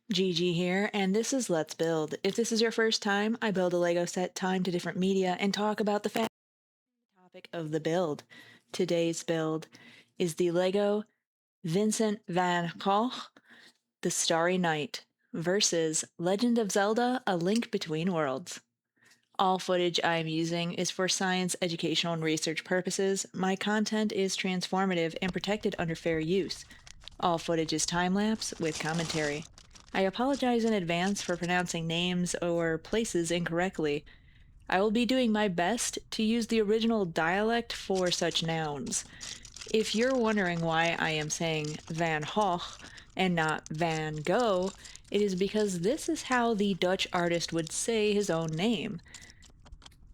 Gigi here, and this is Let's Build. If this is your first time, I build a Lego set timed to different media and talk about the topic of the build. Today's build is the Lego Vincent van Gogh, The Starry Night versus Legend of Zelda, A Link Between Worlds. All footage I am using is for science, educational, and research purposes. My content is transformative and protected under fair use. All footage is time-lapse with commentary. I apologize in advance for pronouncing names or places incorrectly. I will be doing my best to use the original dialect for such nouns. If you're wondering why I am saying Van Gogh and not Van Gogh, it is because this is how the Dutch artist would say his own name.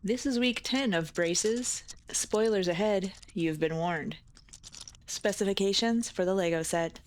This is week 10 of Braces. Spoilers ahead, you've been warned. Specifications for the Lego set.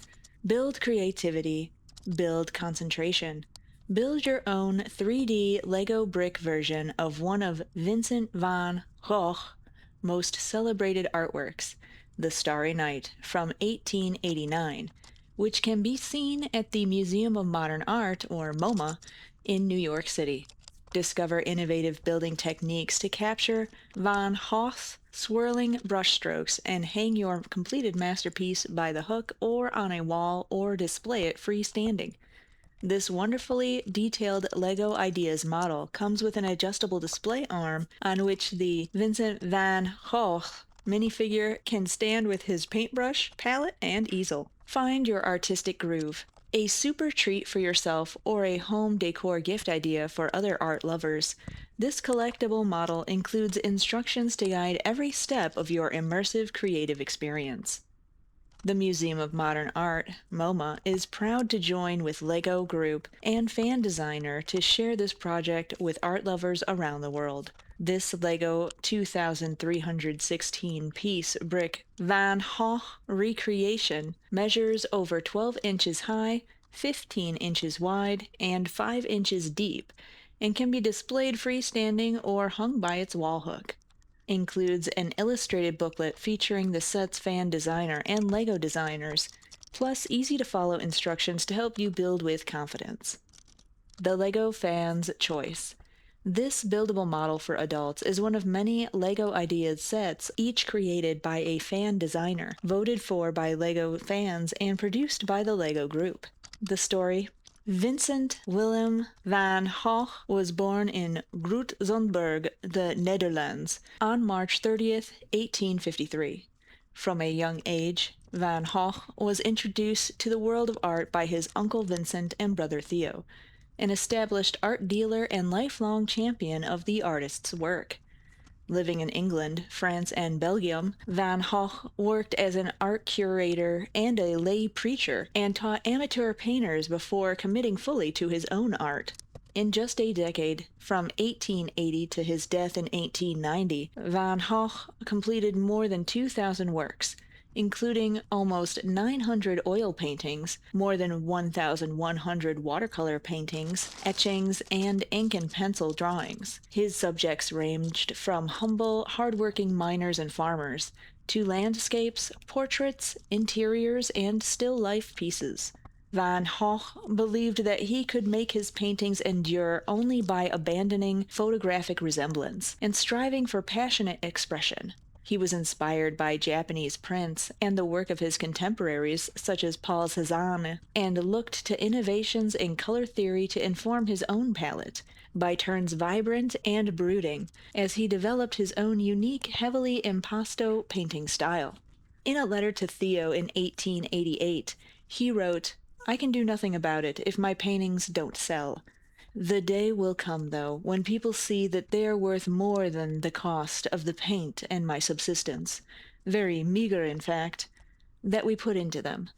Build creativity. Build concentration. Build your own 3D Lego brick version of one of Vincent van Gogh's most celebrated artworks, The Starry Night from 1889, which can be seen at the Museum of Modern Art, or MoMA, in New York City. Discover innovative building techniques to capture Van Gogh's swirling brushstrokes and hang your completed masterpiece by the hook or on a wall or display it freestanding. This wonderfully detailed LEGO Ideas model comes with an adjustable display arm on which the Vincent van Gogh minifigure can stand with his paintbrush, palette, and easel. Find your artistic groove. A super treat for yourself or a home decor gift idea for other art lovers. This collectible model includes instructions to guide every step of your immersive creative experience. The Museum of Modern Art, MoMA, is proud to join with LEGO Group and Fan Designer to share this project with art lovers around the world. This LEGO 2,316-piece brick Van Gogh recreation measures over 12 inches high, 15 inches wide, and 5 inches deep, and can be displayed freestanding or hung by its wall hook. Includes an illustrated booklet featuring the set's fan designer and LEGO designers, plus easy-to-follow instructions to help you build with confidence. The LEGO Fan's Choice. This buildable model for adults is one of many LEGO Ideas sets, each created by a fan designer, voted for by LEGO fans, and produced by the LEGO Group. The story. Vincent Willem van Gogh was born in Groot-Zondberg, the Netherlands, on March 30th, 1853. From a young age, Van Gogh was introduced to the world of art by his uncle Vincent and brother Theo, an established art dealer and lifelong champion of the artist's work. Living in England, France, and Belgium, Van Gogh worked as an art curator and a lay preacher and taught amateur painters before committing fully to his own art. In just a decade, from 1880 to his death in 1890, Van Gogh completed more than 2,000 works, including almost 900 oil paintings, more than 1,100 watercolor paintings, etchings, and ink and pencil drawings. His subjects ranged from humble, hardworking miners and farmers to landscapes, portraits, interiors, and still life pieces. Van Gogh believed that he could make his paintings endure only by abandoning photographic resemblance and striving for passionate expression. He was inspired by Japanese prints and the work of his contemporaries, such as Paul Cézanne, and looked to innovations in color theory to inform his own palette, by turns vibrant and brooding, as he developed his own unique, heavily impasto painting style. In a letter to Theo in 1888, he wrote, "I can do nothing about it if my paintings don't sell. The day will come, though, when people see that they are worth more than the cost of the paint and my subsistence, very meager in fact, that we put into them."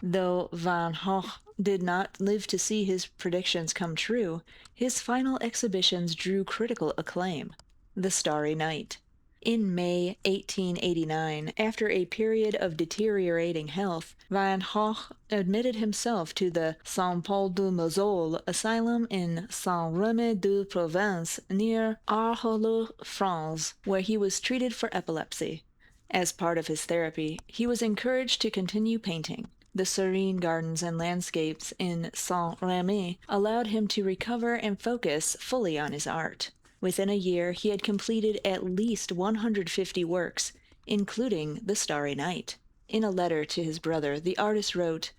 Though Van Gogh did not live to see his predictions come true, his final exhibitions drew critical acclaim. The Starry Night. In May 1889, after a period of deteriorating health, Van Gogh admitted himself to the Saint-Paul-de-Mausole asylum in Saint-Rémy-de-Provence near Argeleux, France, where he was treated for epilepsy. As part of his therapy, he was encouraged to continue painting. The serene gardens and landscapes in Saint-Rémy allowed him to recover and focus fully on his art. Within a year, he had completed at least 150 works, including The Starry Night. In a letter to his brother, the artist wrote,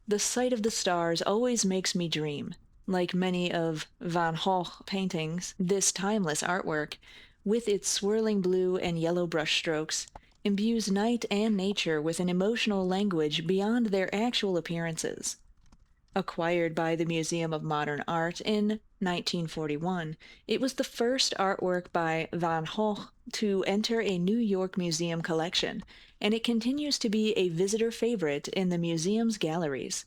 "The sight of the stars always makes me dream." Like many of Van Gogh's paintings, this timeless artwork, with its swirling blue and yellow brushstrokes, imbues night and nature with an emotional language beyond their actual appearances. Acquired by the Museum of Modern Art in 1941, it was the first artwork by Van Gogh to enter a New York museum collection, and it continues to be a visitor favorite in the museum's galleries.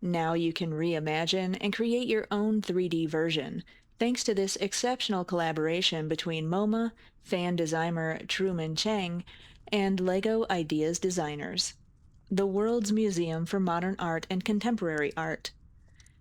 Now you can reimagine and create your own 3D version, thanks to this exceptional collaboration between MoMA, fan designer Truman Chang, and LEGO Ideas designers. The World's Museum for Modern Art and Contemporary Art.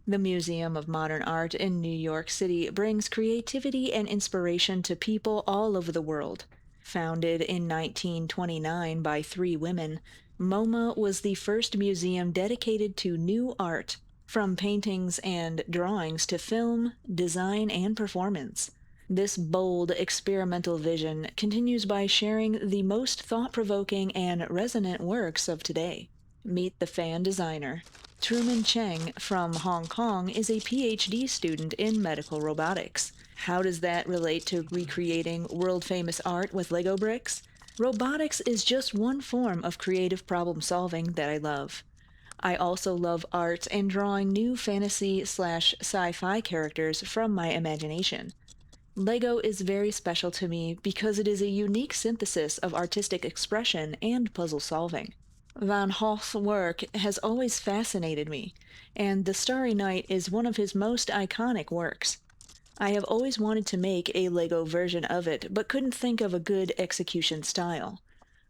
The Museum of Modern Art in New York City brings creativity and inspiration to people all over the world. Founded in 1929 by three women, MoMA was the first museum dedicated to new art, from paintings and drawings to film, design, and performance. This bold experimental vision continues by sharing the most thought provoking and resonant works of today. Meet the fan designer. Truman Cheng from Hong Kong is a PhD student in medical robotics. How does that relate to recreating world famous art with Lego bricks? Robotics is just one form of creative problem solving that I love. I also love art and drawing new fantasy/sci-fi characters from my imagination. Lego is very special to me because it is a unique synthesis of artistic expression and puzzle solving. Van Gogh's work has always fascinated me, and The Starry Night is one of his most iconic works. I have always wanted to make a Lego version of it, but couldn't think of a good execution style.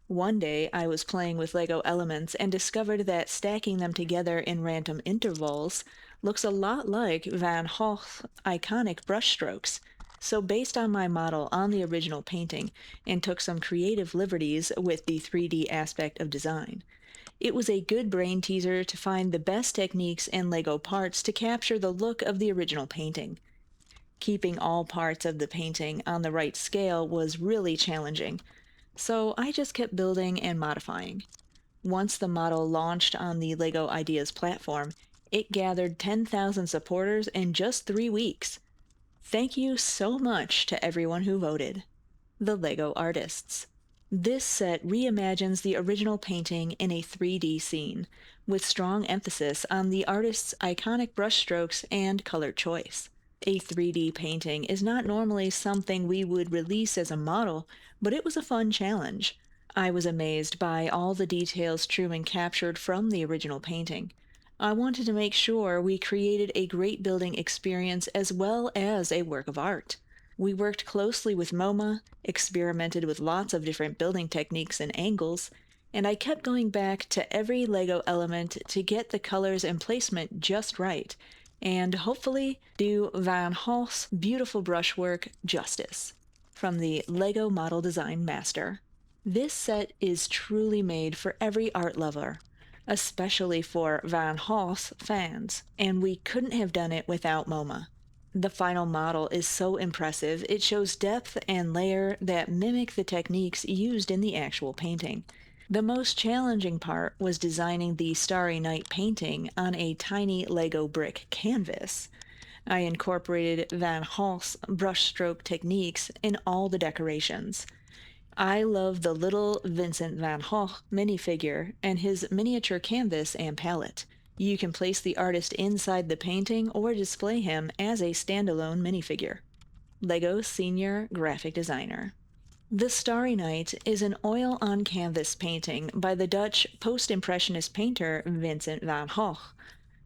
One day, I was playing with Lego elements and discovered that stacking them together in random intervals looks a lot like Van Gogh's iconic brushstrokes. So, based on my model on the original painting and took some creative liberties with the 3D aspect of design. It was a good brain teaser to find the best techniques and Lego parts to capture the look of the original painting. Keeping all parts of the painting on the right scale was really challenging, so I just kept building and modifying. Once the model launched on the LEGO Ideas platform, it gathered 10,000 supporters in just 3 weeks. Thank you so much to everyone who voted. The LEGO Artists. This set reimagines the original painting in a 3D scene, with strong emphasis on the artist's iconic brushstrokes and color choice. A 3D painting is not normally something we would release as a model, but it was a fun challenge. I was amazed by all the details Truman captured from the original painting. I wanted to make sure we created a great building experience as well as a work of art. We worked closely with MoMA, experimented with lots of different building techniques and angles, and I kept going back to every Lego element to get the colors and placement just right, and hopefully do Van Gogh's beautiful brushwork justice. From the Lego Model Design Master. This set is truly made for every art lover, especially for Van Gogh's fans, and we couldn't have done it without MoMA. The final model is so impressive, it shows depth and layer that mimic the techniques used in the actual painting. The most challenging part was designing the Starry Night painting on a tiny Lego brick canvas. I incorporated Van Gogh's brushstroke techniques in all the decorations. I love the little Vincent van Gogh minifigure and his miniature canvas and palette. You can place the artist inside the painting or display him as a standalone minifigure. LEGO Senior Graphic Designer. The Starry Night is an oil-on-canvas painting by the Dutch post-impressionist painter Vincent van Gogh.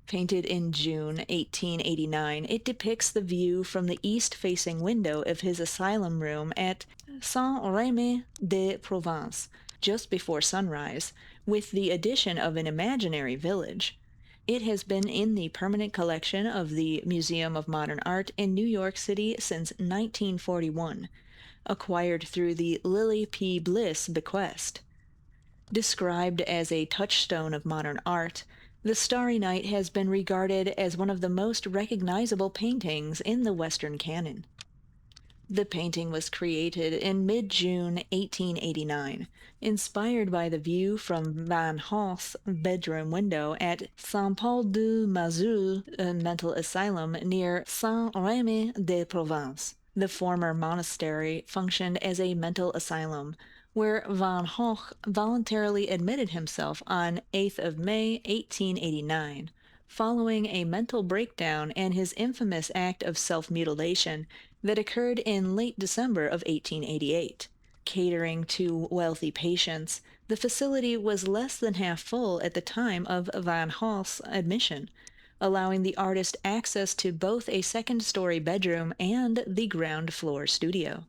Painted in June 1889, it depicts the view from the east-facing window of his asylum room at Saint-Rémy-de-Provence, just before sunrise, with the addition of an imaginary village. It has been in the permanent collection of the Museum of Modern Art in New York City since 1941, acquired through the Lily P. Bliss bequest. Described as a touchstone of modern art, The Starry Night has been regarded as one of the most recognizable paintings in the Western canon. The painting was created in mid-June 1889, inspired by the view from Van Gogh's bedroom window at Saint-Paul-de-Mazur, a mental asylum near Saint-Rémy-de-Provence. The former monastery functioned as a mental asylum, where Van Gogh voluntarily admitted himself on 8th of May 1889, following a mental breakdown and his infamous act of self-mutilation that occurred in late December of 1888. Catering to wealthy patients, the facility was less than half full at the time of Van Gogh's admission, allowing the artist access to both a second-story bedroom and the ground floor studio.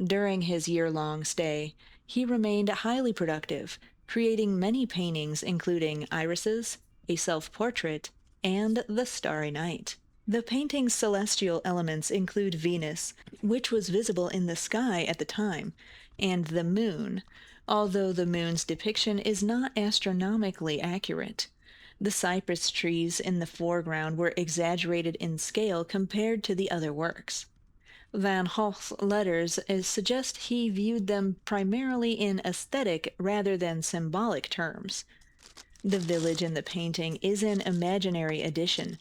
During his year-long stay, he remained highly productive, creating many paintings including irises, a self-portrait, and the Starry Night. The painting's celestial elements include Venus, which was visible in the sky at the time, and the moon, although the moon's depiction is not astronomically accurate. The cypress trees in the foreground were exaggerated in scale compared to the other works. Van Gogh's letters suggest he viewed them primarily in aesthetic rather than symbolic terms. The village in the painting is an imaginary addition,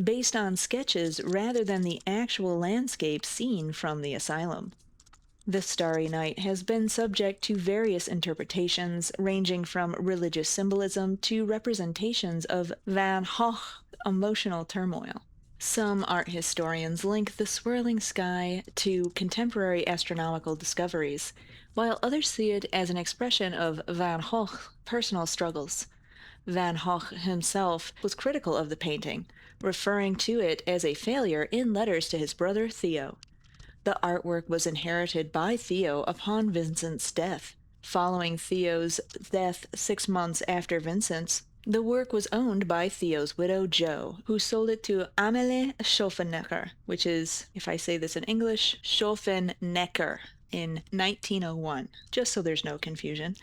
based on sketches rather than the actual landscape seen from the asylum. The Starry Night has been subject to various interpretations, ranging from religious symbolism to representations of Van Gogh's emotional turmoil. Some art historians link the swirling sky to contemporary astronomical discoveries, while others see it as an expression of Van Gogh's personal struggles. Van Gogh himself was critical of the painting, referring to it as a failure in letters to his brother Theo. The artwork was inherited by Theo upon Vincent's death. Following Theo's death 6 months after Vincent's, the work was owned by Theo's widow, Jo, who sold it to Amélie Schoffenecker, which is, if I say this in English, Schoffenecker, in 1901, just so there's no confusion,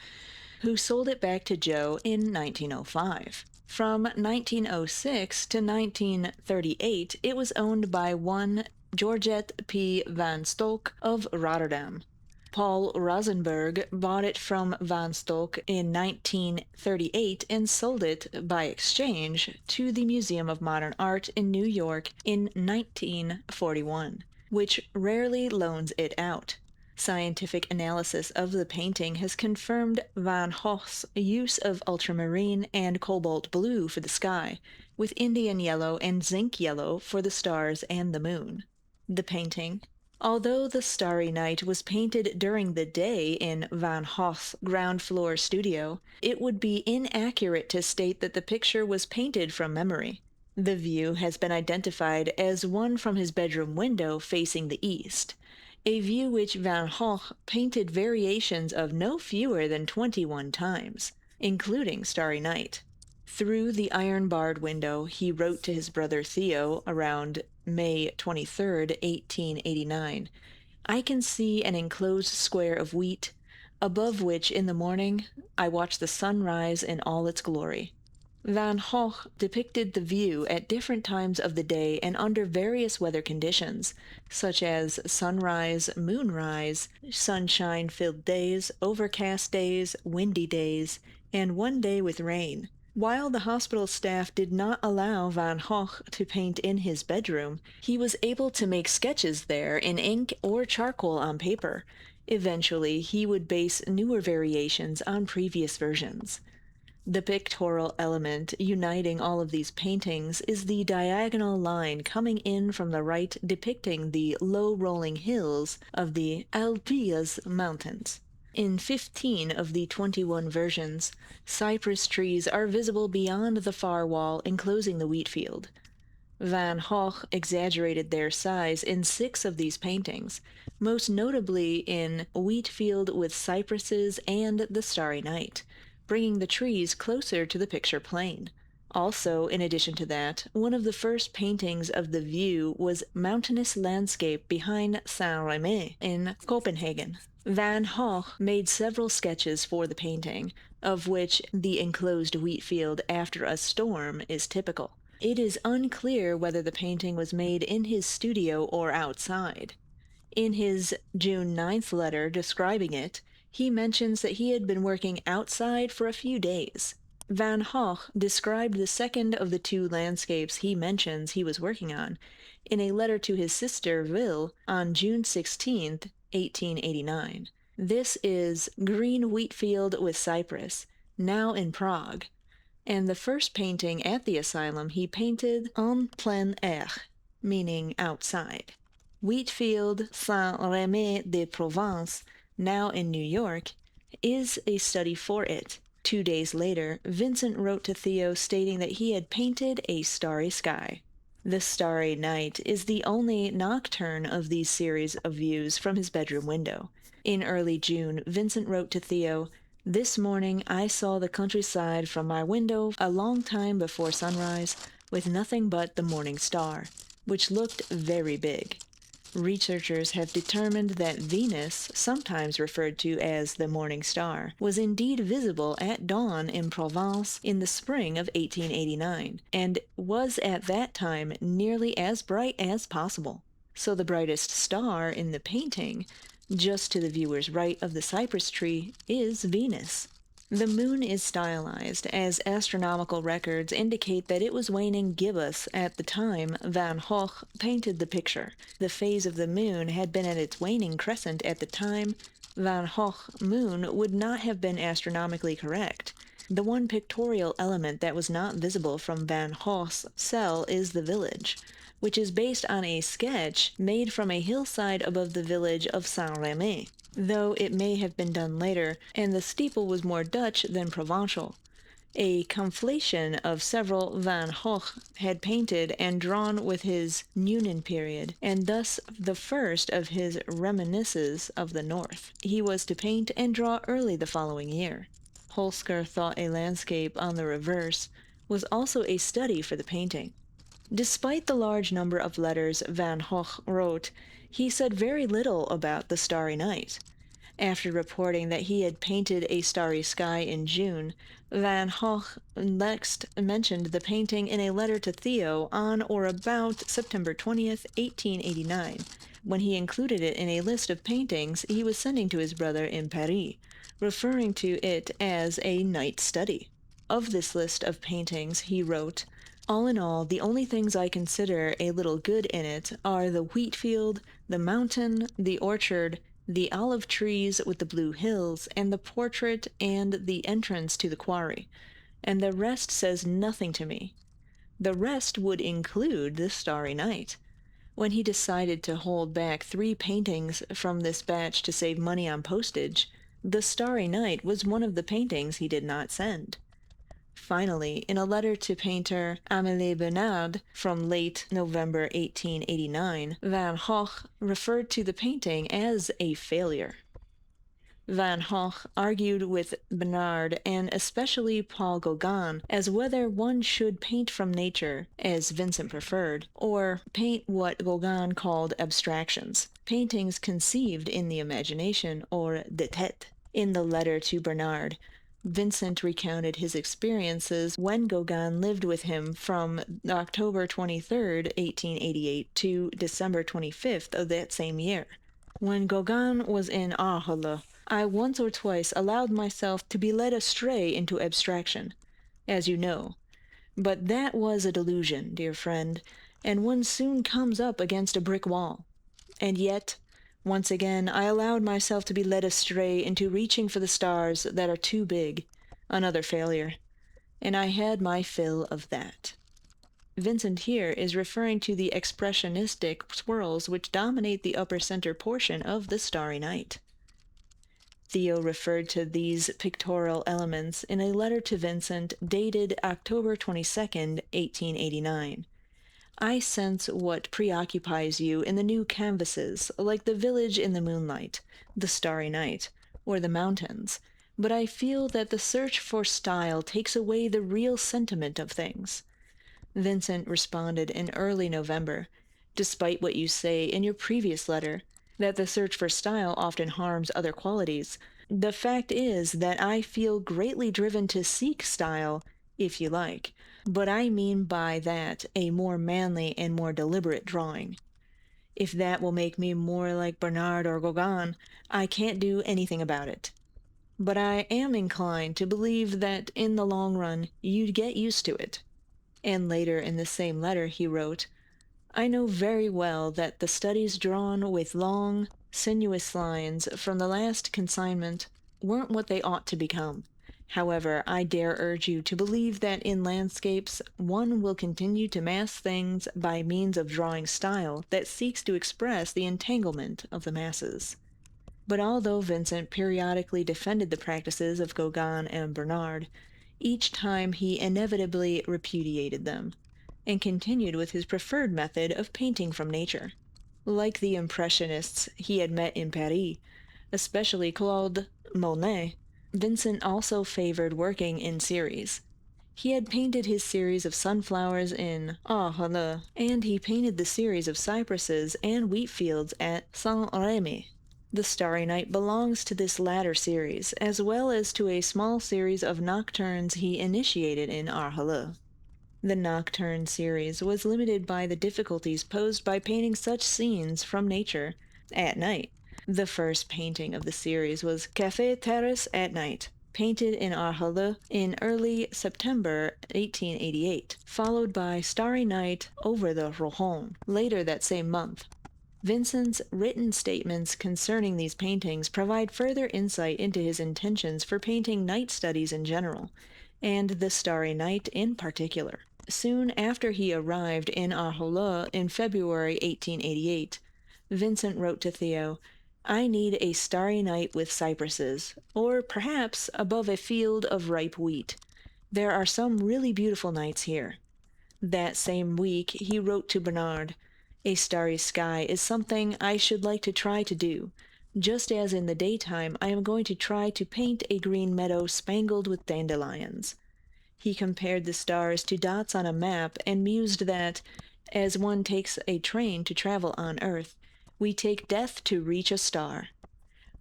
who sold it back to Jo in 1905. From 1906 to 1938, it was owned by one Georgette P. van Stolk of Rotterdam. Paul Rosenberg bought it from Van Stolk in 1938 and sold it by exchange to the Museum of Modern Art in New York in 1941, which rarely loans it out. Scientific analysis of the painting has confirmed Van Gogh's use of ultramarine and cobalt blue for the sky, with Indian yellow and zinc yellow for the stars and the moon. The painting, although the Starry Night was painted during the day in Van Gogh's ground floor studio, it would be inaccurate to state that the picture was painted from memory. The view has been identified as one from his bedroom window facing the east, a view which Van Gogh painted variations of no fewer than 21 times, including Starry Night. Through the iron-barred window, he wrote to his brother Theo around May 23, 1889, "I can see an enclosed square of wheat, above which in the morning I watch the sun rise in all its glory." Van Gogh depicted the view at different times of the day and under various weather conditions, such as sunrise, moonrise, sunshine-filled days, overcast days, windy days, and one day with rain. While the hospital staff did not allow Van Gogh to paint in his bedroom, he was able to make sketches there in ink or charcoal on paper. Eventually, he would base newer variations on previous versions. The pictorial element uniting all of these paintings is the diagonal line coming in from the right depicting the low-rolling hills of the Alpilles Mountains. In 15 of the 21 versions, cypress trees are visible beyond the far wall enclosing the wheat field. Van Gogh exaggerated their size in 6 of these paintings, most notably in Wheat Field with Cypresses and The Starry Night, bringing the trees closer to the picture plane. Also, in addition to that, one of the first paintings of the view was mountainous landscape behind Saint-Rémy in Copenhagen. Van Gogh made several sketches for the painting, of which the enclosed wheat field after a storm is typical. It is unclear whether the painting was made in his studio or outside. In his June 9th letter describing it, he mentions that he had been working outside for a few days. Van Gogh described the second of the two landscapes he mentions he was working on in a letter to his sister Will on June 16, 1889. This is Green Wheat Field with Cypress, now in Prague, and the first painting at the asylum he painted en plein air, meaning outside. Wheatfield Saint-Rémy-de-Provence, now in New York, is a study for it. 2 days later, Vincent wrote to Theo stating that he had painted a starry sky. The Starry Night is the only nocturne of these series of views from his bedroom window. In early June, Vincent wrote to Theo, "This morning I saw the countryside from my window a long time before sunrise, with nothing but the morning star, which looked very big." Researchers have determined that Venus, sometimes referred to as the morning star, was indeed visible at dawn in Provence in the spring of 1889, and was at that time nearly as bright as possible. So the brightest star in the painting, just to the viewer's right of the cypress tree, is Venus. The moon is stylized, as astronomical records indicate that it was waning gibbous at the time Van Gogh painted the picture. The phase of the moon had been at its waning crescent at the time Van Gogh's moon would not have been astronomically correct. The one pictorial element that was not visible from Van Gogh's cell is the village, which is based on a sketch made from a hillside above the village of Saint-Rémy, though it may have been done later, and the steeple was more Dutch than Provençal. A conflation of several Van Gogh had painted and drawn with his Noonan period, and thus the first of his reminiscences of the North. He was to paint and draw early the following year. Holsker thought a landscape on the reverse was also a study for the painting. Despite the large number of letters Van Gogh wrote, he said very little about the Starry Night. After reporting that he had painted a starry sky in June, Van Gogh next mentioned the painting in a letter to Theo on or about September 20th, 1889, when he included it in a list of paintings he was sending to his brother in Paris, referring to it as a night study. Of this list of paintings, he wrote, "All in all, the only things I consider a little good in it are the wheat field, the mountain, the orchard, the olive trees with the blue hills, and the portrait and the entrance to the quarry, and the rest says nothing to me." The rest would include the Starry Night. When he decided to hold back 3 paintings from this batch to save money on postage, the Starry Night was one of the paintings he did not send. Finally, in a letter to painter Amélie Bernard from late November 1889, Van Gogh referred to the painting as a failure. Van Gogh argued with Bernard and especially Paul Gauguin as whether one should paint from nature, as Vincent preferred, or paint what Gauguin called abstractions, paintings conceived in the imagination, or de tête. In the letter to Bernard, Vincent recounted his experiences when Gauguin lived with him from October 23, 1888 to December 25th of that same year. "When Gauguin was in Arles, I once or twice allowed myself to be led astray into abstraction, as you know. But that was a delusion, dear friend, and one soon comes up against a brick wall. And yet, once again, I allowed myself to be led astray into reaching for the stars that are too big, another failure, and I had my fill of that." Vincent here is referring to the expressionistic swirls which dominate the upper center portion of the Starry Night. Theo referred to these pictorial elements in a letter to Vincent dated October 22, 1889. "I sense what preoccupies you in the new canvases, like the village in the moonlight, the Starry Night, or the mountains, but I feel that the search for style takes away the real sentiment of things." Vincent responded in early November, "Despite what you say in your previous letter, that the search for style often harms other qualities, The fact is that I feel greatly driven to seek style, if you like, but I mean by that a more manly and more deliberate drawing. If that will make me more like Bernard or Gauguin, I can't do anything about it. But I am inclined to believe that in the long run you'd get used to it. And later in the same letter he wrote, I know very well that the studies drawn with long, sinuous lines from the last consignment weren't what they ought to become. However, I dare urge you to believe that in landscapes one will continue to mass things by means of drawing style that seeks to express the entanglement of the masses. But although Vincent periodically defended the practices of Gauguin and Bernard, each time he inevitably repudiated them, and continued with his preferred method of painting from nature. Like the Impressionists he had met in Paris, especially Claude Monet, Vincent also favored working in series. He had painted his series of sunflowers in Arles, and he painted the series of cypresses and wheat fields at Saint-Rémy. The Starry Night belongs to this latter series, as well as to a small series of nocturnes he initiated in Arles. The Nocturne series was limited by the difficulties posed by painting such scenes from nature at night. The first painting of the series was Café Terrace at Night, painted in Arles in early September 1888, followed by Starry Night over the Rohan later that same month. Vincent's written statements concerning these paintings provide further insight into his intentions for painting night studies in general, and the Starry Night in particular. Soon after he arrived in Arles in February 1888, Vincent wrote to Theo, I need a starry night with cypresses, or perhaps above a field of ripe wheat. There are some really beautiful nights here. That same week he wrote to Bernard, a starry sky is something I should like to try to do, just as in the daytime I am going to try to paint a green meadow spangled with dandelions. He compared the stars to dots on a map and mused that, as one takes a train to travel on Earth, we take death to reach a star.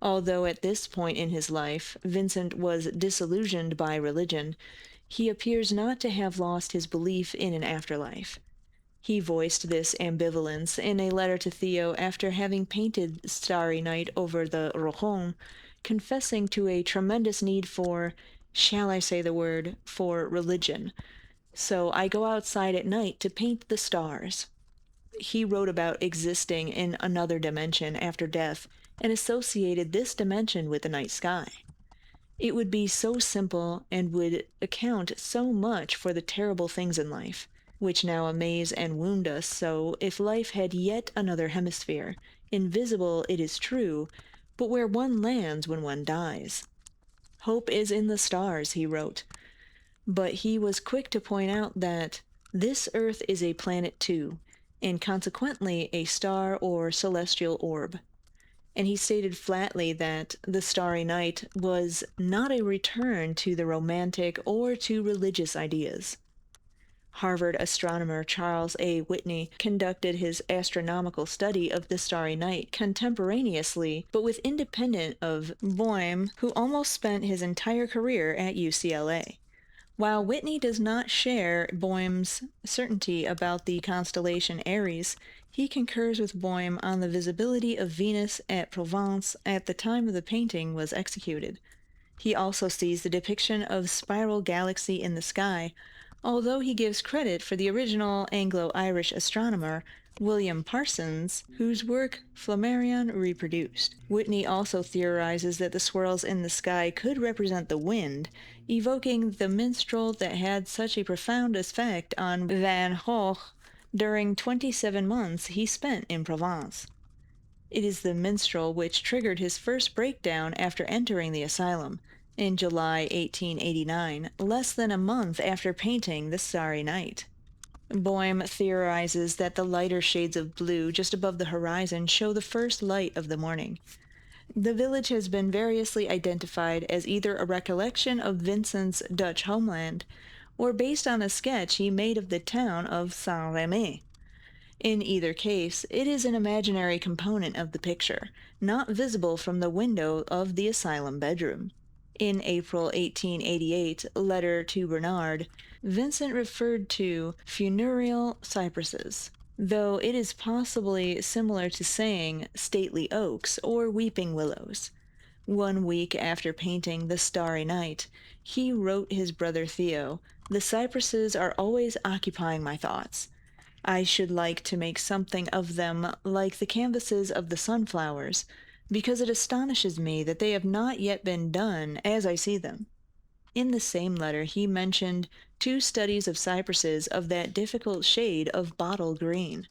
Although at this point in his life Vincent was disillusioned by religion, he appears not to have lost his belief in an afterlife. He voiced this ambivalence in a letter to Theo after having painted Starry Night over the Rohan, confessing to a tremendous need for, shall I say the word, for religion. So I go outside at night to paint the stars. He wrote about existing in another dimension after death and associated this dimension with the night sky. It would be so simple and would account so much for the terrible things in life, which now amaze and wound us so, if life had yet another hemisphere, invisible it is true, but where one lands when one dies. Hope is in the stars, he wrote. But he was quick to point out that this earth is a planet too, and consequently a star or celestial orb. And he stated flatly that the Starry Night was not a return to the romantic or to religious ideas. Harvard astronomer Charles A. Whitney conducted his astronomical study of the Starry Night contemporaneously, but with independent of Boehm, who almost spent his entire career at UCLA. While Whitney does not share Boehm's certainty about the constellation Aries, he concurs with Boehm on the visibility of Venus at Provence at the time the painting was executed. He also sees the depiction of spiral galaxy in the sky, although he gives credit for the original Anglo-Irish astronomer William Parsons, whose work Flammarion reproduced. Whitney also theorizes that the swirls in the sky could represent the wind, evoking the minstrel that had such a profound effect on Van Gogh during 27 months he spent in Provence. It is the minstrel which triggered his first breakdown after entering the asylum, in July 1889, less than a month after painting The Starry Night. Boehm theorizes that the lighter shades of blue just above the horizon show the first light of the morning. The village has been variously identified as either a recollection of Vincent's Dutch homeland or based on a sketch he made of the town of Saint-Rémy. In either case, it is an imaginary component of the picture, not visible from the window of the asylum bedroom. In April 1888, letter to Bernard, Vincent referred to funereal cypresses, though it is possibly similar to saying stately oaks or weeping willows. 1 week after painting The Starry Night, he wrote his brother Theo, "The cypresses are always occupying my thoughts. I should like to make something of them like the canvases of the sunflowers, because it astonishes me that they have not yet been done as I see them." In the same letter he mentioned 2 studies of cypresses of that difficult shade of bottle green.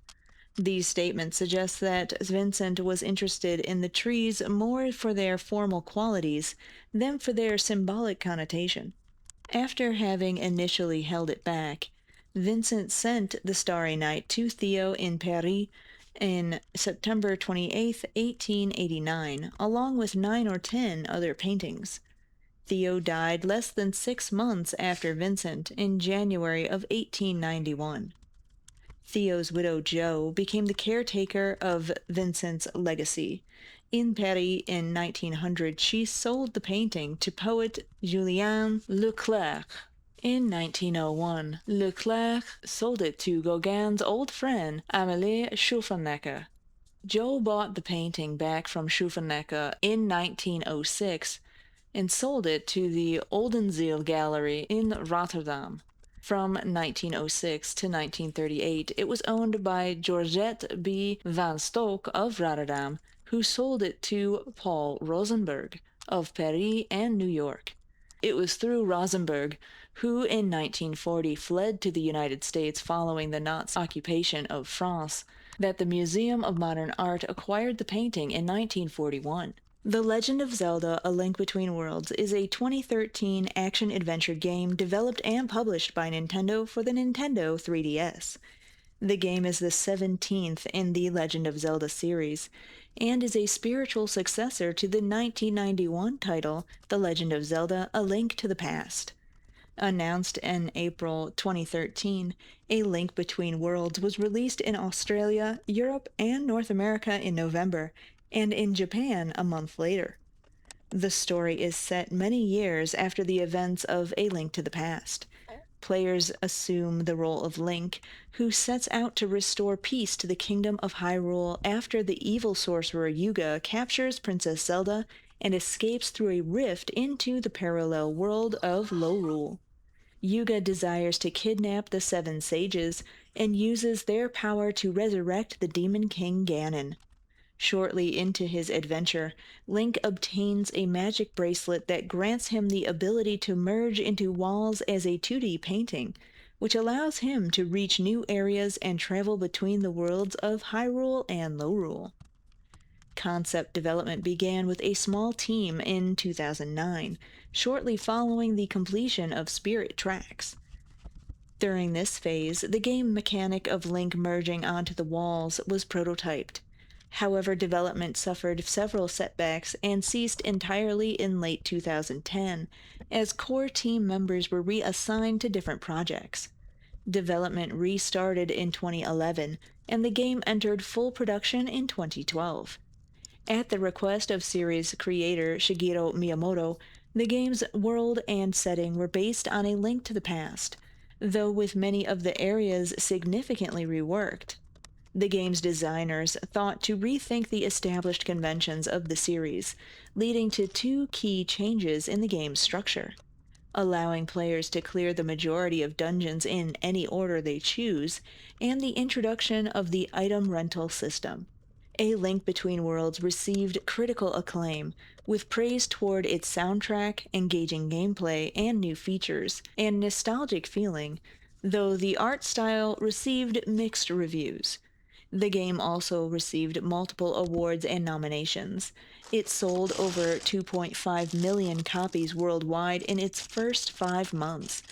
These statements suggest that Vincent was interested in the trees more for their formal qualities than for their symbolic connotation. After having initially held it back, Vincent sent The Starry Night to Theo in Paris in September 28, 1889, along with 9 or 10 other paintings. Theo died less than 6 months after Vincent in January of 1891. Theo's widow Jo became the caretaker of Vincent's legacy. In Paris in 1900, she sold the painting to poet Julien Leclerc. In 1901, Leclerc sold it to Gauguin's old friend Amélie Schuffernecker. Jo bought the painting back from Schuffernecker in 1906 and sold it to the Oldenziel Gallery in Rotterdam. From 1906 to 1938, it was owned by Georgette B. van Stock of Rotterdam, who sold it to Paul Rosenberg of Paris and New York. It was through Rosenberg, who in 1940 fled to the United States following the Nazi occupation of France, that the Museum of Modern Art acquired the painting in 1941. The Legend of Zelda: A Link Between Worlds is a 2013 action-adventure game developed and published by Nintendo for the Nintendo 3DS. The game is the 17th in the Legend of Zelda series, and is a spiritual successor to the 1991 title The Legend of Zelda: A Link to the Past. Announced in April 2013, A Link Between Worlds was released in Australia, Europe, and North America in November, and in Japan a month later. The story is set many years after the events of A Link to the Past. Players assume the role of Link, who sets out to restore peace to the Kingdom of Hyrule after the evil sorcerer Yuga captures Princess Zelda and escapes through a rift into the parallel world of Lorule. Yuga desires to kidnap the 7 sages and uses their power to resurrect the Demon King Ganon. Shortly into his adventure, Link obtains a magic bracelet that grants him the ability to merge into walls as a 2D painting, which allows him to reach new areas and travel between the worlds of Hyrule and Lorule. Concept development began with a small team in 2009, shortly following the completion of Spirit Tracks. During this phase, the game mechanic of Link merging onto the walls was prototyped. However, development suffered several setbacks and ceased entirely in late 2010, as core team members were reassigned to different projects. Development restarted in 2011, and the game entered full production in 2012. At the request of series creator Shigeru Miyamoto, the game's world and setting were based on A Link to the Past, though with many of the areas significantly reworked. The game's designers thought to rethink the established conventions of the series, leading to 2 key changes in the game's structure: allowing players to clear the majority of dungeons in any order they choose, and the introduction of the item rental system. A Link Between Worlds received critical acclaim, with praise toward its soundtrack, engaging gameplay, and new features, and nostalgic feeling, though the art style received mixed reviews. The game also received multiple awards and nominations. It sold over 2.5 million copies worldwide in its first 5 months,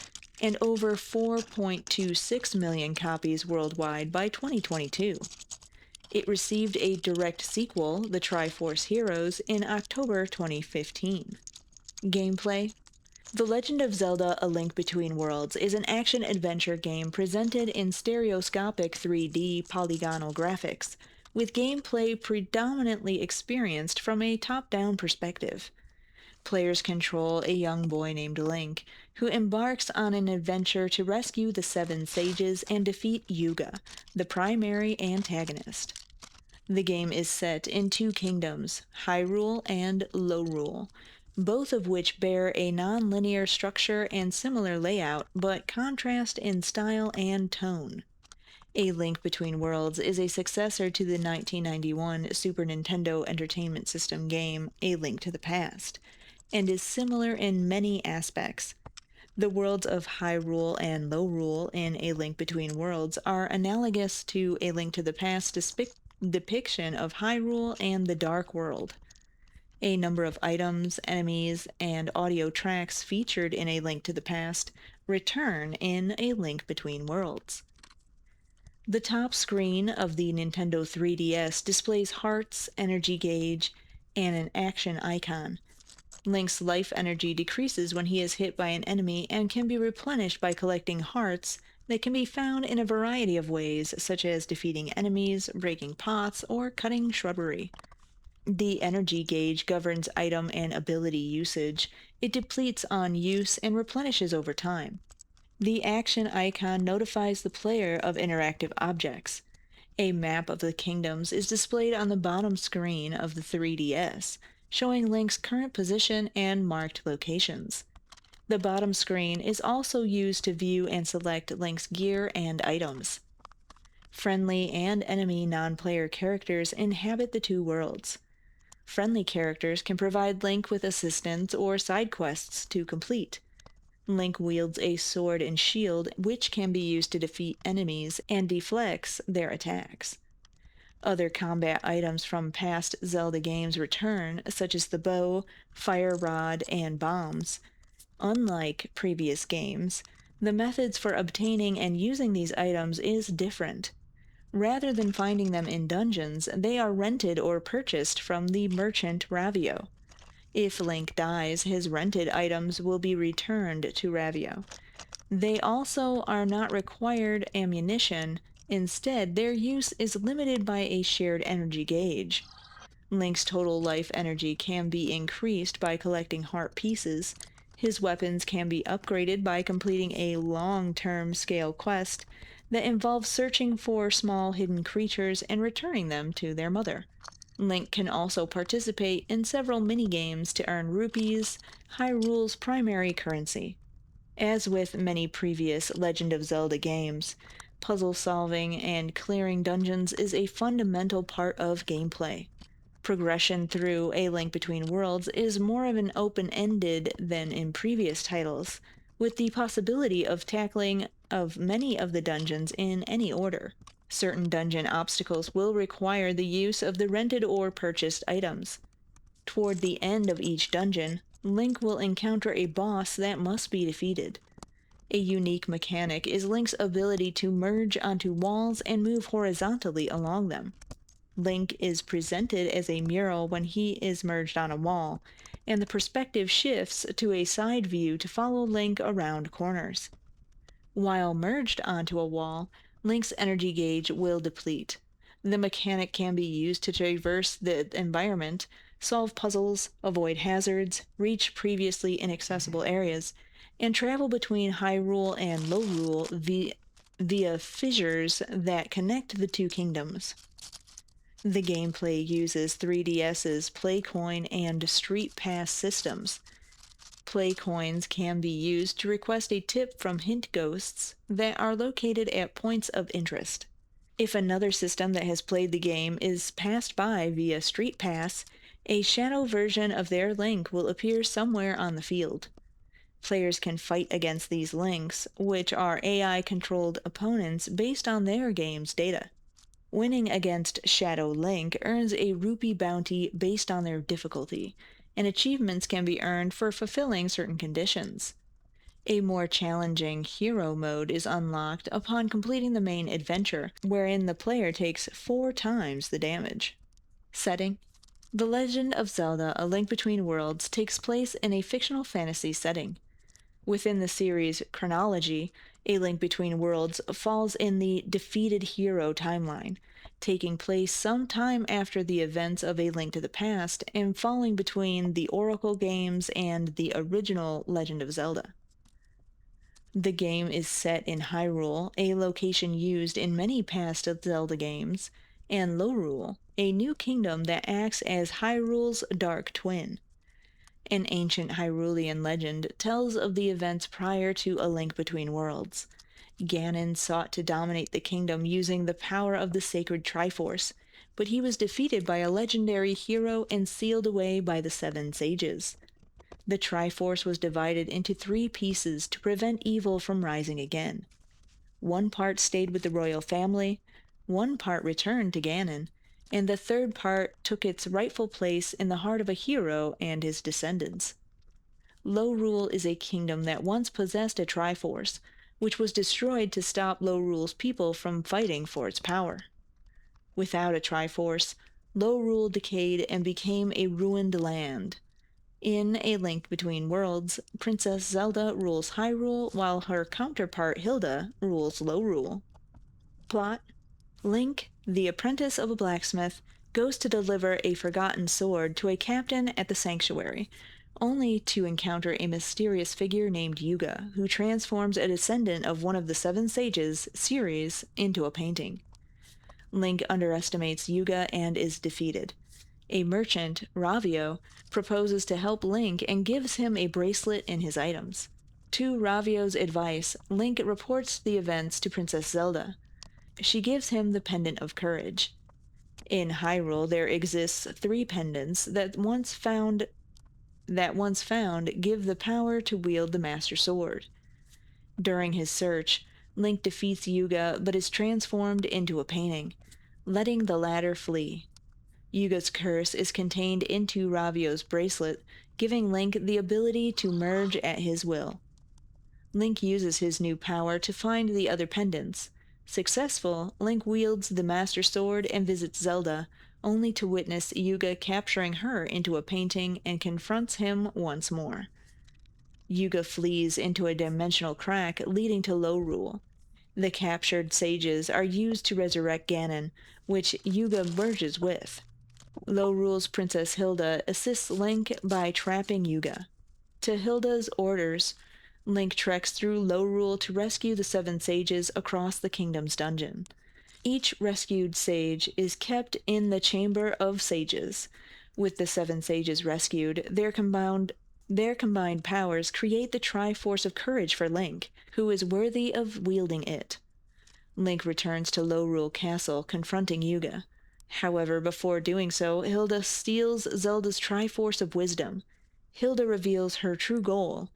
and over 4.26 million copies worldwide by 2022. It received a direct sequel, The Triforce Heroes, in October 2015. Gameplay: The Legend of Zelda: A Link Between Worlds is an action-adventure game presented in stereoscopic 3D polygonal graphics, with gameplay predominantly experienced from a top-down perspective. Players control a young boy named Link, who embarks on an adventure to rescue the Seven Sages and defeat Yuga, the primary antagonist. The game is set in two kingdoms, Hyrule and Lorule, both of which bear a non-linear structure and similar layout, but contrast in style and tone. A Link Between Worlds is a successor to the 1991 Super Nintendo Entertainment System game A Link to the Past, and is similar in many aspects. The worlds of Hyrule and Lorule in A Link Between Worlds are analogous to A Link to the Past depiction of Hyrule and the Dark World. A number of items, enemies, and audio tracks featured in A Link to the Past return in A Link Between Worlds. The top screen of the Nintendo 3DS displays hearts, energy gauge, and an action icon. Link's life energy decreases when he is hit by an enemy and can be replenished by collecting hearts that can be found in a variety of ways, such as defeating enemies, breaking pots, or cutting shrubbery. The energy gauge governs item and ability usage. It depletes on use and replenishes over time. The action icon notifies the player of interactive objects. A map of the kingdoms is displayed on the bottom screen of the 3DS, showing Link's current position and marked locations. The bottom screen is also used to view and select Link's gear and items. Friendly and enemy non-player characters inhabit the two worlds. Friendly characters can provide Link with assistance or side quests to complete. Link wields a sword and shield, which can be used to defeat enemies and deflects their attacks. Other combat items from past Zelda games return, such as the bow, fire rod, and bombs. Unlike previous games, the methods for obtaining and using these items is different. Rather than finding them in dungeons, they are rented or purchased from the merchant Ravio. If Link dies, his rented items will be returned to Ravio. They also are not required ammunition. Instead, their use is limited by a shared energy gauge. Link's total life energy can be increased by collecting heart pieces. His weapons can be upgraded by completing a long-term scale quest that involves searching for small hidden creatures and returning them to their mother. Link can also participate in several minigames to earn rupees, Hyrule's primary currency. As with many previous Legend of Zelda games, puzzle solving and clearing dungeons is a fundamental part of gameplay. Progression through A Link Between Worlds is more of an open-ended than in previous titles, with the possibility of tackling of many of the dungeons in any order. Certain dungeon obstacles will require the use of the rented or purchased items. Toward the end of each dungeon, Link will encounter a boss that must be defeated. A unique mechanic is Link's ability to merge onto walls and move horizontally along them. Link is presented as a mural when he is merged on a wall, and the perspective shifts to a side view to follow Link around corners. While merged onto a wall, Link's energy gauge will deplete. The mechanic can be used to traverse the environment, solve puzzles, avoid hazards, reach previously inaccessible areas, and travel between Hyrule and Lorule via fissures that connect the two kingdoms. The gameplay uses 3DS's Playcoin and Street Pass systems. Playcoins can be used to request a tip from hint ghosts that are located at points of interest. If another system that has played the game is passed by via Street Pass, a shadow version of their Link will appear somewhere on the field. Players can fight against these Links, which are AI-controlled opponents based on their game's data. Winning against Shadow Link earns a rupee bounty based on their difficulty, and achievements can be earned for fulfilling certain conditions. A more challenging hero mode is unlocked upon completing the main adventure, wherein the player takes 4 times the damage. Setting: The Legend of Zelda: A Link Between Worlds takes place in a fictional fantasy setting. Within the series' chronology, A Link Between Worlds falls in the Defeated Hero timeline, taking place some time after the events of A Link to the Past and falling between the Oracle games and the original Legend of Zelda. The game is set in Hyrule, a location used in many past Zelda games, and Lorule, a new kingdom that acts as Hyrule's dark twin. An ancient Hyrulean legend tells of the events prior to A Link Between Worlds. Ganon sought to dominate the kingdom using the power of the sacred Triforce, but he was defeated by a legendary hero and sealed away by the Seven Sages. The Triforce was divided into 3 pieces to prevent evil from rising again. One part stayed with the royal family, one part returned to Ganon, and the third part took its rightful place in the heart of a hero and his descendants. Lorule is a kingdom that once possessed a Triforce, which was destroyed to stop Lorule's people from fighting for its power. Without a Triforce, Lorule decayed and became a ruined land. In A Link Between Worlds, Princess Zelda rules Hyrule while her counterpart Hilda rules Lorule. Plot: Link, the apprentice of a blacksmith, goes to deliver a forgotten sword to a captain at the sanctuary, only to encounter a mysterious figure named Yuga, who transforms a descendant of one of the Seven Sages, Ceres, into a painting. Link underestimates Yuga and is defeated. A merchant, Ravio, proposes to help Link and gives him a bracelet and his items. To Ravio's advice, Link reports the events to Princess Zelda. She gives him the Pendant of Courage. In Hyrule, there exists 3 pendants that once found give the power to wield the Master Sword. During his search, Link defeats Yuga but is transformed into a painting, letting the latter flee. Yuga's curse is contained into Ravio's bracelet, giving Link the ability to merge at his will. Link uses his new power to find the other pendants. Successful, Link wields the Master Sword and visits Zelda, only to witness Yuga capturing her into a painting and confronts him once more. Yuga flees into a dimensional crack leading to Lorule. The captured sages are used to resurrect Ganon, which Yuga merges with. Lorule's Princess Hilda assists Link by trapping Yuga. To Hilda's orders, Link treks through Lorule to rescue the 7 sages across the kingdom's dungeon. Each rescued sage is kept in the Chamber of Sages. With the 7 sages rescued, their combined powers create the Triforce of Courage for Link, who is worthy of wielding it. Link returns to Lorule Castle, confronting Yuga. However, before doing so, Hilda steals Zelda's Triforce of Wisdom. Hilda reveals her true goal.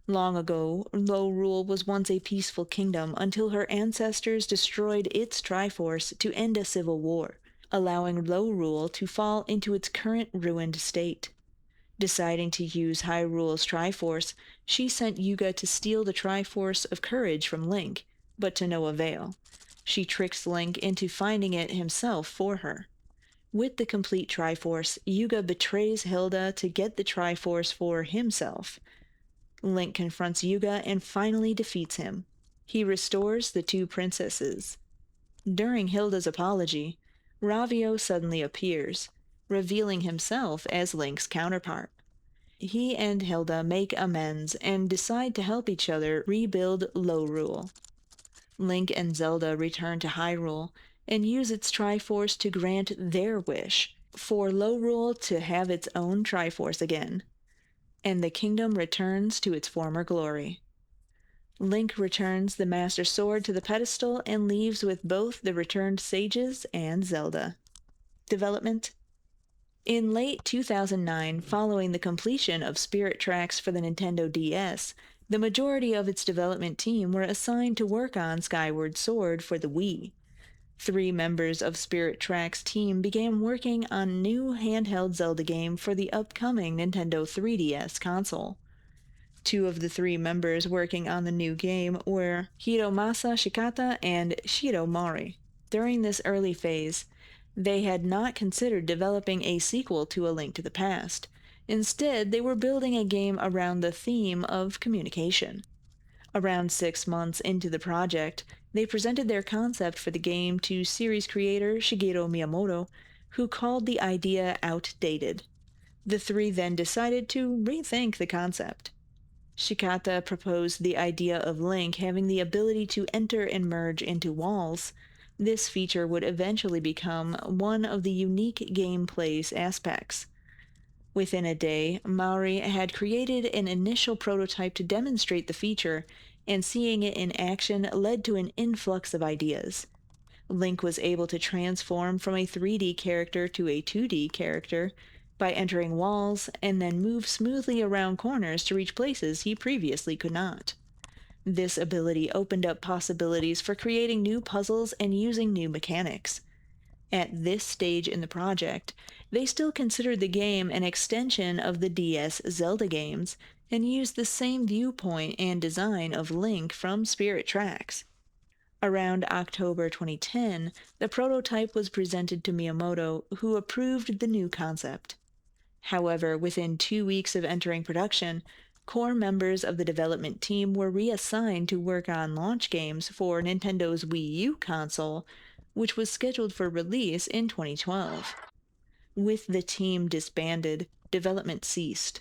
Long ago, Lorule was once a peaceful kingdom until her ancestors destroyed its Triforce to end a civil war, allowing Lorule to fall into its current ruined state. Deciding to use Hyrule's Triforce, she sent Yuga to steal the Triforce of Courage from Link, but to no avail. She tricks Link into finding it himself for her. With the complete Triforce, Yuga betrays Hilda to get the Triforce for himself. Link confronts Yuga and finally defeats him. He restores the 2 princesses. During Hilda's apology, Ravio suddenly appears, revealing himself as Link's counterpart. He and Hilda make amends and decide to help each other rebuild Lorule. Link and Zelda return to Hyrule and use its Triforce to grant their wish for Lorule to have its own Triforce again, and the kingdom returns to its former glory. Link returns the Master Sword to the pedestal and leaves with both the returned sages and Zelda. Development. In late 2009, following the completion of Spirit Tracks for the Nintendo DS, the majority of its development team were assigned to work on Skyward Sword for the Wii. 3 members of Spirit Tracks' team began working on a new handheld Zelda game for the upcoming Nintendo 3DS console. 2 of the 3 members working on the new game were Hiromasa Shikata and Shiro Mori. During this early phase, they had not considered developing a sequel to A Link to the Past. Instead, they were building a game around the theme of communication. Around 6 months into the project, they presented their concept for the game to series creator Shigeru Miyamoto, who called the idea outdated. The three then decided to rethink the concept. Shikata proposed the idea of Link having the ability to enter and merge into walls. This feature would eventually become one of the unique gameplay's aspects. Within a day, Maori had created an initial prototype to demonstrate the feature, and seeing it in action led to an influx of ideas. Link was able to transform from a 3D character to a 2D character by entering walls and then move smoothly around corners to reach places he previously could not. This ability opened up possibilities for creating new puzzles and using new mechanics. At this stage in the project, they still considered the game an extension of the DS Zelda games and used the same viewpoint and design of Link from Spirit Tracks. Around October 2010, the prototype was presented to Miyamoto, who approved the new concept. However, within 2 weeks of entering production, core members of the development team were reassigned to work on launch games for Nintendo's Wii U console, which was scheduled for release in 2012. With the team disbanded, development ceased.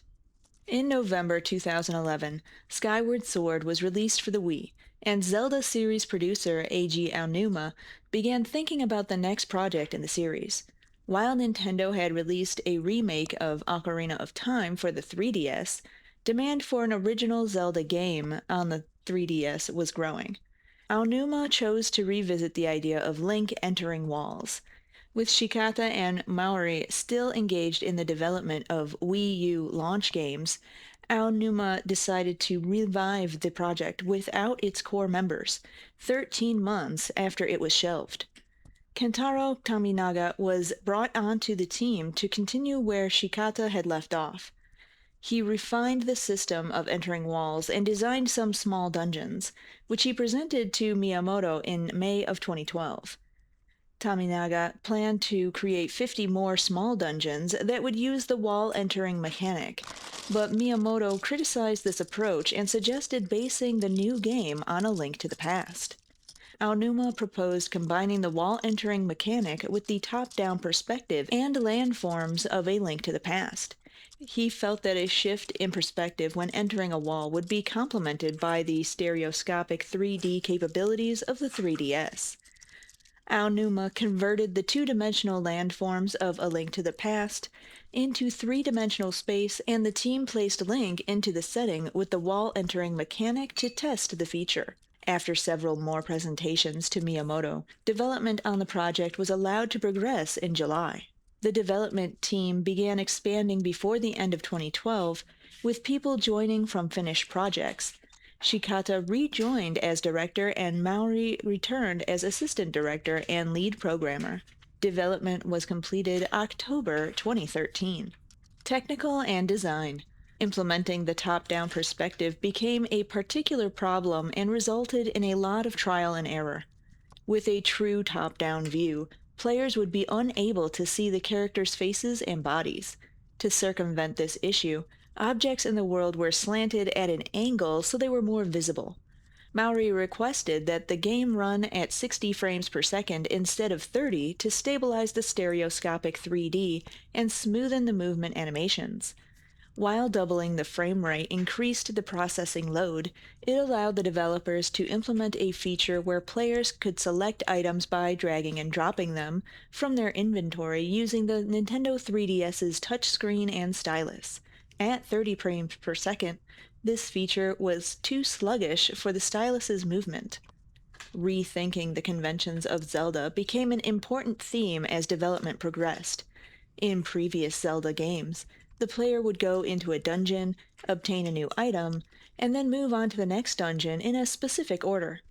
In November 2011, Skyward Sword was released for the Wii, and Zelda series producer Eiji Aonuma began thinking about the next project in the series. While Nintendo had released a remake of Ocarina of Time for the 3DS, demand for an original Zelda game on the 3DS was growing. Aonuma chose to revisit the idea of Link entering walls. With Shikata and Maori still engaged in the development of Wii U launch games, Aonuma decided to revive the project without its core members, 13 months after it was shelved. Kentaro Taminaga was brought onto the team to continue where Shikata had left off. He refined the system of entering walls and designed some small dungeons, which he presented to Miyamoto in May of 2012. Taminaga planned to create 50 more small dungeons that would use the wall entering mechanic, but Miyamoto criticized this approach and suggested basing the new game on A Link to the Past. Aonuma proposed combining the wall entering mechanic with the top-down perspective and landforms of A Link to the Past. He felt that a shift in perspective when entering a wall would be complemented by the stereoscopic 3D capabilities of the 3DS. Aonuma converted the two-dimensional landforms of A Link to the Past into three-dimensional space, and the team placed Link into the setting with the wall-entering mechanic to test the feature. After several more presentations to Miyamoto, development on the project was allowed to progress in July. The development team began expanding before the end of 2012, with people joining from finished projects. Shikata rejoined as director and Maori returned as assistant director and lead programmer. Development was completed October 2013. Technical and design. Implementing the top-down perspective became a particular problem and resulted in a lot of trial and error. With a true top-down view, players would be unable to see the characters' faces and bodies. To circumvent this issue, objects in the world were slanted at an angle so they were more visible. Maori requested that the game run at 60 frames per second instead of 30 to stabilize the stereoscopic 3D and smoothen the movement animations. While doubling the frame rate increased the processing load, it allowed the developers to implement a feature where players could select items by dragging and dropping them from their inventory using the Nintendo 3DS's touchscreen and stylus. At 30 frames per second, this feature was too sluggish for the stylus's movement. Rethinking the conventions of Zelda became an important theme as development progressed. In previous Zelda games, the player would go into a dungeon, obtain a new item, and then move on to the next dungeon in a specific order.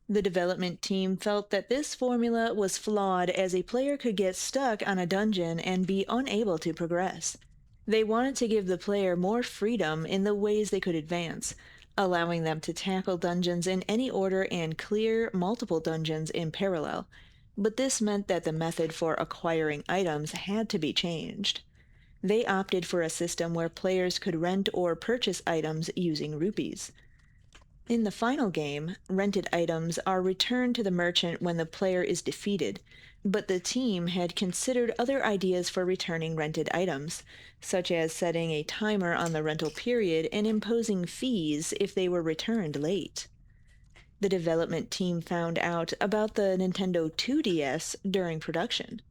The development team felt that this formula was flawed as a player could get stuck on a dungeon and be unable to progress. They wanted to give the player more freedom in the ways they could advance, allowing them to tackle dungeons in any order and clear multiple dungeons in parallel, but this meant that the method for acquiring items had to be changed. They opted for a system where players could rent or purchase items using rupees. In the final game, rented items are returned to the merchant when the player is defeated, but the team had considered other ideas for returning rented items, such as setting a timer on the rental period and imposing fees if they were returned late. The development team found out about the Nintendo 2DS during production.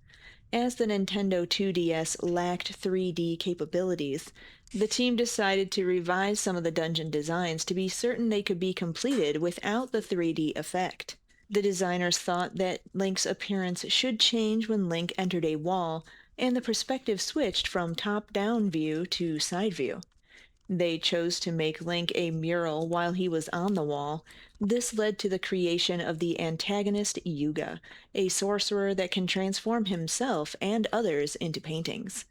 As the Nintendo 2DS lacked 3D capabilities, the team decided to revise some of the dungeon designs to be certain they could be completed without the 3D effect. The designers thought that Link's appearance should change when Link entered a wall, and the perspective switched from top-down view to side view. They chose to make Link a mural while he was on the wall. This led to the creation of the antagonist Yuga, a sorcerer that can transform himself and others into paintings.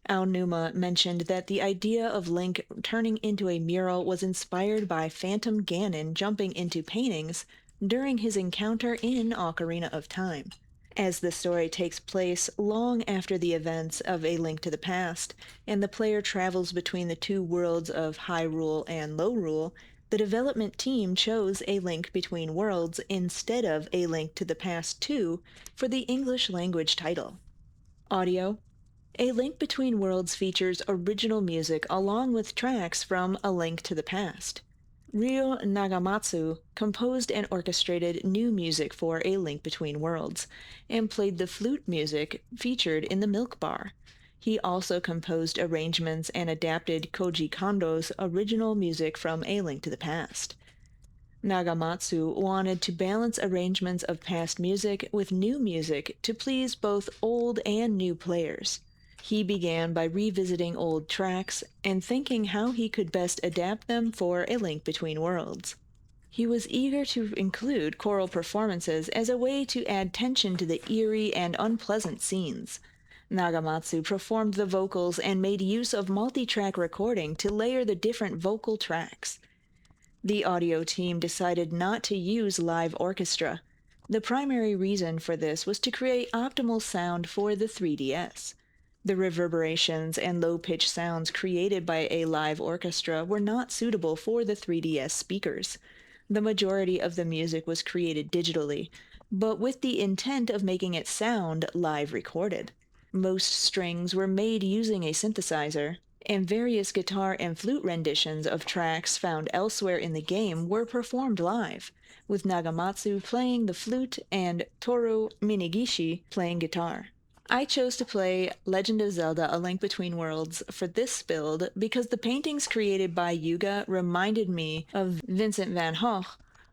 Aonuma mentioned that the idea of Link turning into a mural was inspired by Phantom Ganon jumping into paintings during his encounter in Ocarina of Time. As the story takes place long after the events of A Link to the Past, and the player travels between the two worlds of Hyrule and Lorule, the development team chose A Link Between Worlds instead of A Link to the Past 2 for the English language title. Audio. A Link Between Worlds features original music along with tracks from A Link to the Past. Ryo Nagamatsu composed and orchestrated new music for A Link Between Worlds, and played the flute music featured in the Milk Bar. He also composed arrangements and adapted Koji Kondo's original music from A Link to the Past. Nagamatsu wanted to balance arrangements of past music with new music to please both old and new players. He began by revisiting old tracks and thinking how he could best adapt them for A Link Between Worlds. He was eager to include choral performances as a way to add tension to the eerie and unpleasant scenes. Nagamatsu performed the vocals and made use of multi-track recording to layer the different vocal tracks. The audio team decided not to use live orchestra. The primary reason for this was to create optimal sound for the 3DS. The reverberations and low-pitched sounds created by a live orchestra were not suitable for the 3DS speakers. The majority of the music was created digitally, but with the intent of making it sound live recorded. Most strings were made using a synthesizer, and various guitar and flute renditions of tracks found elsewhere in the game were performed live, with Nagamatsu playing the flute and Toru Minegishi playing guitar. I chose to play Legend of Zelda: A Link Between Worlds for this build because the paintings created by Yuga reminded me of Vincent van Gogh,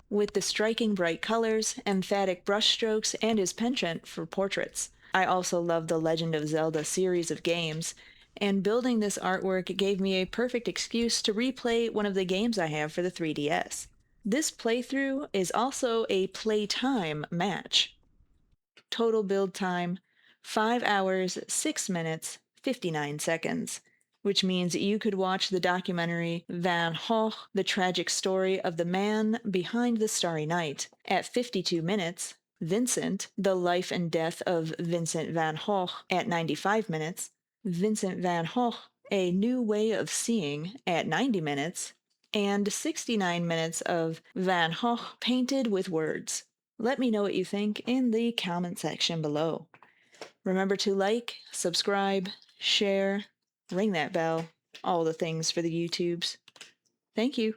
with the striking bright colors, emphatic brushstrokes, and his penchant for portraits. I also love the Legend of Zelda series of games, and building this artwork gave me a perfect excuse to replay one of the games I have for the 3DS. This playthrough is also a playtime match. Total build time, 5 hours, 6 minutes, 59 seconds, which means you could watch the documentary Van Gogh, The Tragic Story of the Man Behind the Starry Night at 52 minutes, Vincent, The Life and Death of Vincent van Gogh at 95 minutes, Vincent van Gogh, A New Way of Seeing at 90 minutes, and 69 minutes of Van Gogh painted with words. Let me know what you think in the comment section below. Remember to like, subscribe, share, ring that bell, all the things for the YouTubes. Thank you.